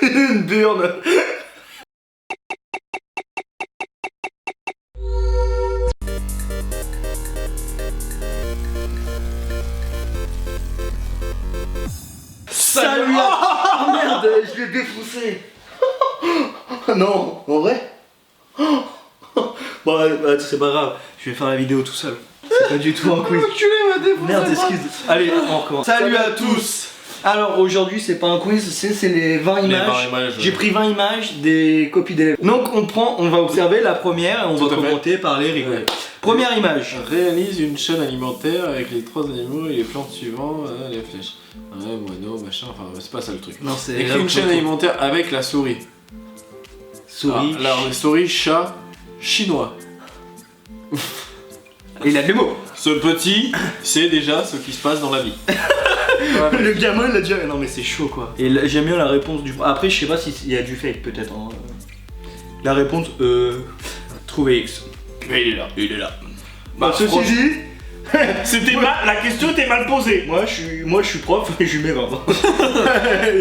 Une burne. Salut. Oh merde, je l'ai défoncé. Non, en vrai. Bon, c'est pas grave, je vais faire la vidéo tout seul. C'est pas du tout un quiz. Merde, excuse. Allez, on recommence. Salut à tous. Alors aujourd'hui, c'est pas un quiz, c'est les 20 images. J'ai pris 20 images des copies d'élèves. Donc on va observer la première et on va commenter, parler, rigoler. Ouais. Première image. Réalise une chaîne alimentaire avec les 3 animaux et les plantes suivantes, les flèches. Ouais, moineau, machin, enfin c'est pas ça le truc. Non, c'est écrit une chaîne alimentaire avec la souris. Souris. Alors les souris, chat, chinois. Et il a des mots. Ce petit, c'est déjà ce qui se passe dans la vie. Le gamin il a déjà. Non mais c'est chaud quoi. Et j'aime bien la réponse du. Après je sais pas s'il y a du fake peut-être. Hein. La réponse trouver X. Mais il est là. Il est là. Bah, ceci dit. C'était mal. La question était mal posée. Moi je suis prof et je lui mets 20.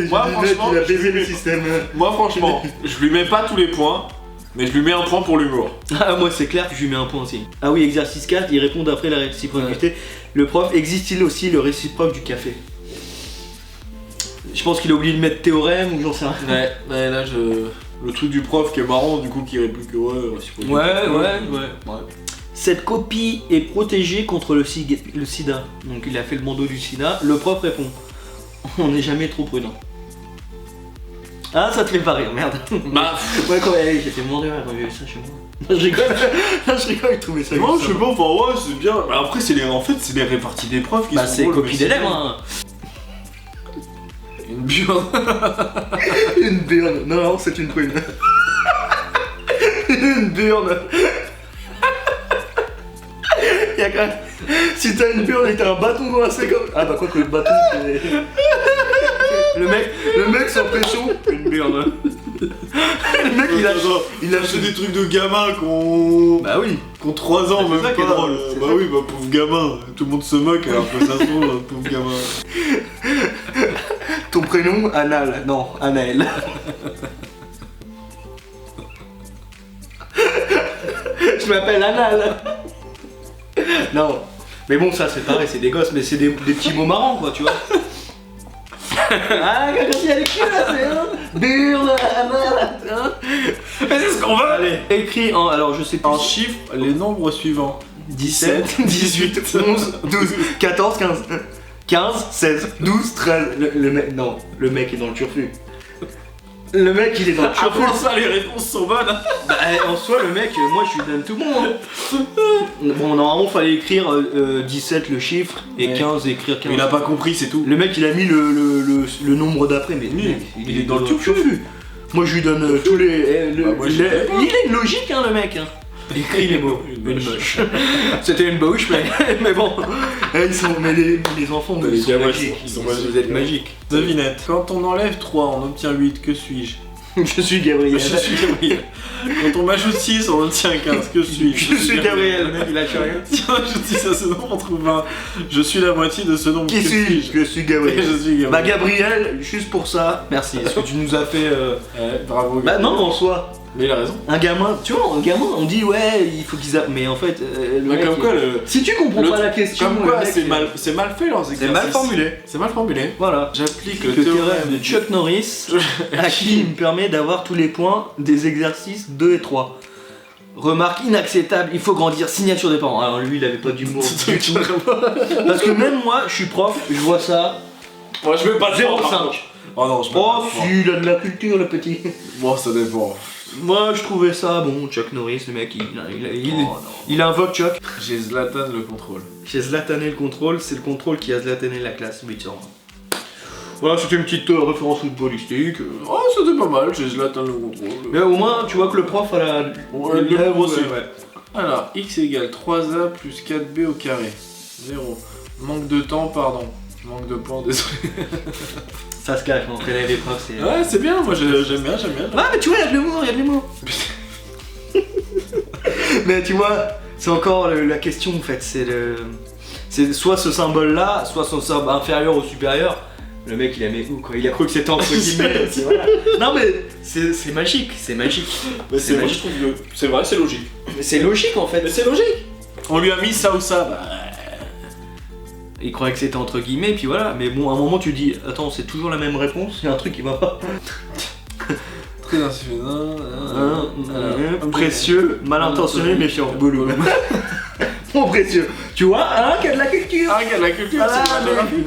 Moi franchement. Il a baisé le système. Moi franchement, je lui mets pas tous les points. Mais je lui mets un point pour l'humour. Ah moi c'est clair que je lui mets un point aussi. Ah oui, exercice 4, il répond d'après la réciprocité. Ouais. Le prof, existe-t-il aussi le réciproque du café? Je pense qu'il a oublié de mettre théorème ou j'en sais rien. Ouais, là le truc du prof qui est marrant du coup qui réplique que ouais, réciproque. Ouais. Cette copie est protégée contre le sida. Donc il a fait le bandeau du sida. Le prof répond, on n'est jamais trop prudent. Ah, ça te fait pas rire, merde. Bah, ouais, quand même, j'ai fait mourir quand j'ai vu ça chez moi. Je rigole, je trouvais ça. Moi, je sais pas, enfin, ouais, c'est bien. Bah, après, c'est les réparties des profs qui sont. Bah, c'est copie d'élèves, hein. Une burne. Une burne. Non, c'est une prune. Une burne. Y'a quand même. Si t'as une burne et t'as un bâton coincé comme. Ah, bah, quoi que le bâton, c'est. Le mec sans pression, une burne. Le mec il a fait des trucs de gamins qu'on. Bah oui. Qu'on 3 ans, même ça pas. Qui est drôle. Bah oui, bah pauvre gamin. Tout le monde se moque alors que ça se trouve, pauvre gamin. Ton prénom, Anal. Non, Anaël. Je m'appelle Anal. Non. Mais bon, ça c'est pareil, c'est des gosses, mais c'est des petits mots marrants quoi, tu vois. Ah, quand il y a les culs là, c'est un burne, hein. Mais c'est ce qu'on veut. Allez, écrit en, alors je sais plus. En chiffres, les nombres suivants. 17, 18, 11, 12, 14, 15, 16, 12, 13. Le mec, non, le mec est dans le turfu. Le mec il est dans le turfu. Avant ça, les réponses sont bonnes. Bah, en soi, le mec, moi je lui donne tout bon. Hein. Bon, normalement, fallait écrire 17 le chiffre et 15 écrire 15. Il a pas compris, c'est tout. Le mec il a mis le nombre d'après, mais oui, mec, il est dans le turfu. Moi je lui donne tous les. Il a une logique, hein, le mec. Hein. Écrit les mots. Une moche. C'était une bouche, mais bon. Ils sont, mais les enfants, ils sont magiques. Ils sont magiques. Vous êtes magiques. Devinette. Quand on enlève 3, on obtient 8. Que suis-je? Je suis Gabriel. Je suis Gabriel. Quand on m'ajoute 6, on obtient 15. Que suis-je? Je suis Gabriel. Le mec, il a fait rien. Si on ajoute 6 à ce nombre, on trouve 20. Je suis la moitié de ce nombre. Qui suis-je? Je suis Gabriel. Je suis Gabriel. Bah, Gabriel, juste pour ça, merci. Parce que tu nous as fait. Ouais, bravo. Bah, non, en soi. Mais il a raison. Un gamin, tu vois, on dit ouais, il faut qu'ils mais en fait, le mec, comme quoi, si tu comprends pas la question, comme quoi, mec, c'est mal fait leurs exercices. C'est mal formulé. C'est mal formulé. Voilà. J'applique le théorème de Chuck Norris à qui me permet d'avoir tous les points des exercices 2 et 3. Remarque inacceptable, il faut grandir, signature des parents. Alors lui, il avait pas d'humour du tout. Parce que même moi, je suis prof, je vois ça. Moi, je veux pas 0,5. Oh non, je peux Oh, si, il a de la culture, le petit. Bon, ça dépend. Moi je trouvais ça bon, Chuck Norris, le mec il invoque Chuck. J'ai Zlatan le contrôle. J'ai Zlatané le contrôle, c'est le contrôle qui a Zlatané la classe 8 ans. Voilà, c'était une petite référence footballistique. Oh, c'était pas mal, j'ai Zlatan le contrôle. Mais au moins, tu vois que le prof a la. Ouais, le lèvre aussi. Ouais. Alors, x égale 3a plus 4b au carré. 0. Manque de temps, pardon. Manque de points, désolé. Ça se cache, entre élèves et profs, c'est. Ouais, c'est bien, moi j'aime bien. Ouais, mais tu vois, il y a de l'humour, Mais tu vois, c'est encore la question en fait, c'est soit ce symbole là, soit son symbole inférieur ou supérieur. Le mec il a mis où quoi? Il a cru que c'était entre guillemets. Voilà. Non mais c'est magique, c'est magique. Mais c'est moi je trouve que c'est vrai, c'est logique. Mais c'est logique en fait. Mais c'est logique. On lui a mis ça ou ça, bah. Il croyait que c'était entre guillemets, puis voilà. Mais bon, à un moment tu dis, attends, c'est toujours la même réponse, il y a un truc qui va pas. Très insuffisant. Précieux, mal intentionné, méfiant. Boulot. Mon précieux. Tu vois, un qui a de la culture. Un qui a de la culture, Ah, c'est la géographie.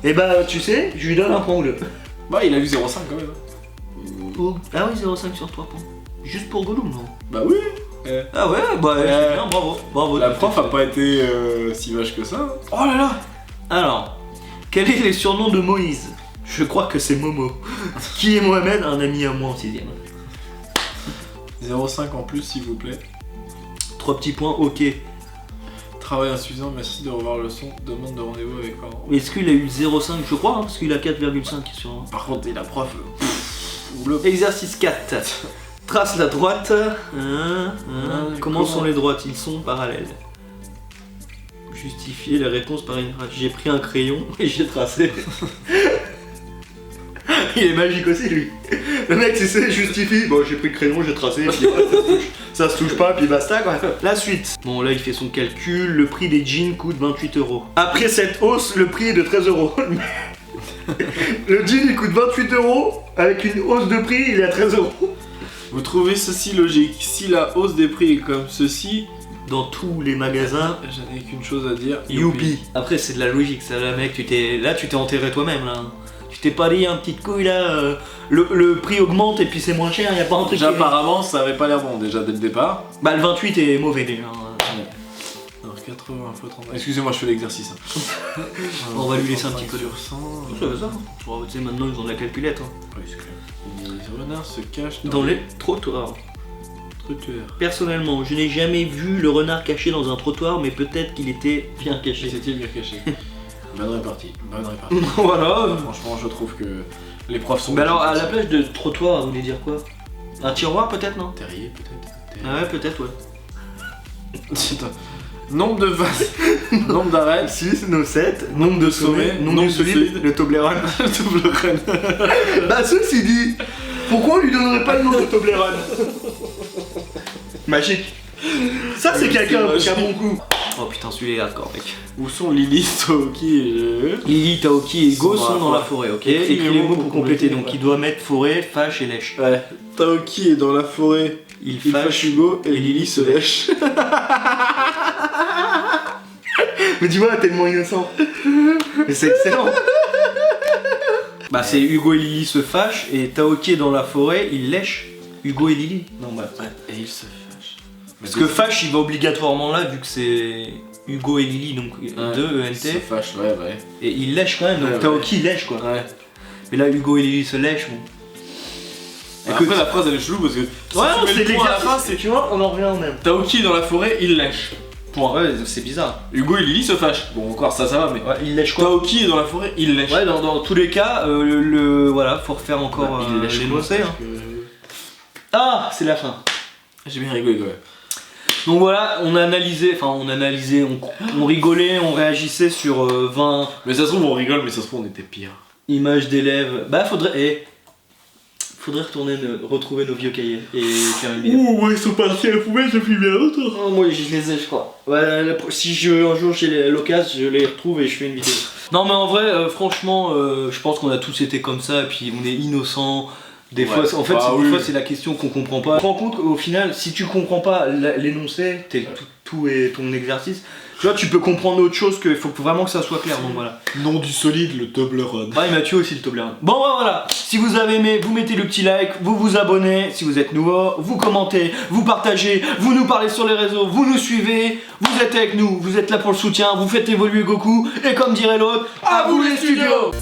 Et bah, tu sais, je lui donne un point ou deux. Bah, il a eu 0,5 quand même. Oh. Ah oui, 0,5 sur 3 points. Juste pour Gollum, non? Bah oui. Ah ouais, bah c'est bien, bravo. Bravo. La prof a pas été si vache que ça. Oh là là. Alors, quel est le surnom de Moïse? Je crois que c'est Momo. Qui est Mohamed? Un ami à moi en 6ème. 0,5 en plus s'il vous plaît. 3 petits points, ok. Travail insuffisant, merci de revoir le son, demande de rendez-vous avec parents. Est-ce qu'il a eu 0,5? Je crois, hein, parce qu'il a 4,5 sur. Par contre, il a prof. Exercice 4. Trace la droite. Comment sont les droites? Ils sont parallèles. Justifier les réponses par une phrase. J'ai pris un crayon et j'ai tracé. Il est magique aussi lui. Le mec tu sais justifie. Bon j'ai pris le crayon, j'ai tracé, puis ça se touche pas, puis basta quoi. La suite. Bon là il fait son calcul. Le prix des jeans coûte 28 €. Après cette hausse, le prix est de 13 €. Le jean il coûte 28 €. Avec une hausse de prix, il est à 13 €. Vous trouvez ceci logique? Si la hausse des prix est comme ceci, dans tous les magasins, j'en ai qu'une chose à dire. Youpi. Après c'est de la logique, ça là mec, tu t'es enterré toi-même là. Tu t'es pas dit un petit couille là, le prix augmente et puis c'est moins cher, y a pas un truc. Déjà apparemment ça avait pas l'air bon déjà dès le départ. Bah le 28 est mauvais déjà. Alors 80 x 30. Excusez-moi je fais l'exercice. Hein. On va lui laisser un petit peu sur 100. Ça va ça. Tu sais maintenant ils ont de la calculette. Hein. Oui c'est clair. Les renards se cachent dans les trottoirs. Personnellement, je n'ai jamais vu le renard caché dans un trottoir, mais peut-être qu'il était bien caché. C'était bien caché. Bonne répartie. Voilà. Franchement, je trouve que les profs sont. Mais alors, à la place de trottoir, vous voulez dire quoi? Un tiroir peut-être, non? Terrier peut-être. Ah ouais, peut-être, ouais. Nombre de vases. Nombre d'arêtes. 6, no 7. Nombre de sommets. Nombre de solide. Le Toblerone. Le Toblerone. Bah, ceci dit, pourquoi on lui donnerait pas le nom de Toblerone? Magique. Ça c'est quelqu'un qui a bon goût. Oh putain celui-là est hardcore mec. Où sont Lily, Taoki et... Lily, Taoki et Go sont dans la forêt, ok. Écris les mots pour compléter, donc il doit mettre forêt, fâche et lèche. Ouais. Taoki est dans la forêt, il fâche Hugo et Lily se lèche. Mais dis-moi, tellement innocent. Mais c'est excellent. Bah c'est Hugo et Lily se fâchent et Taoki est dans la forêt, il lèche Hugo et Lily. Non bah ouais, et il se fâche. Parce que fâche il va obligatoirement là vu que c'est Hugo et Lily donc deux ENT. Il se fâche, ouais. Et il lèche quand même, donc Taoki lèche quoi. Ouais. Mais là Hugo et Lily se lèchent bon. Écoute, après la phrase elle est chelou parce que si ouais, c'est l'exercice à la fin, c'est tu vois, on en revient au même. Taoki est dans la forêt, il lèche. Point. Ouais, c'est bizarre. Hugo et Lily se fâchent. Bon, encore ça va, mais. Ouais, il lèche quoi? Taoki est dans la forêt, il lèche. Ouais, dans tous les cas, voilà, faut refaire encore l'énoncé. Hein. Ah, c'est la fin. J'ai bien rigolé, ouais. Donc voilà, on analysait, on rigolait, on réagissait sur 20. Mais ça se trouve, on rigole, mais ça se trouve, on était pire. Images d'élèves. Bah, faudrait retrouver nos vieux cahiers et faire une vidéo. Ouh, ils sont partis à la poubelle depuis bien longtemps. Oh, moi je les ai, je crois. Ouais, si un jour j'ai l'occasion, je les retrouve et je fais une vidéo. Non, mais en vrai, franchement, je pense qu'on a tous été comme ça, et puis on est innocents. Des fois, en fait, des fois c'est la question qu'on comprend pas. Tu te rends compte qu'au final, si tu comprends pas l'énoncé, tout est ton exercice. Tu vois, tu peux comprendre autre chose, qu'il faut vraiment que ça soit clair, donc voilà. Nom du solide, le Toblerone. Ah, il m'a tué aussi le Toblerone. Bon, voilà, si vous avez aimé, vous mettez le petit like, vous vous abonnez, si vous êtes nouveau, vous commentez, vous partagez, vous nous parlez sur les réseaux, vous nous suivez, vous êtes avec nous, vous êtes là pour le soutien, vous faites évoluer Goku, et comme dirait l'autre, à vous les studios!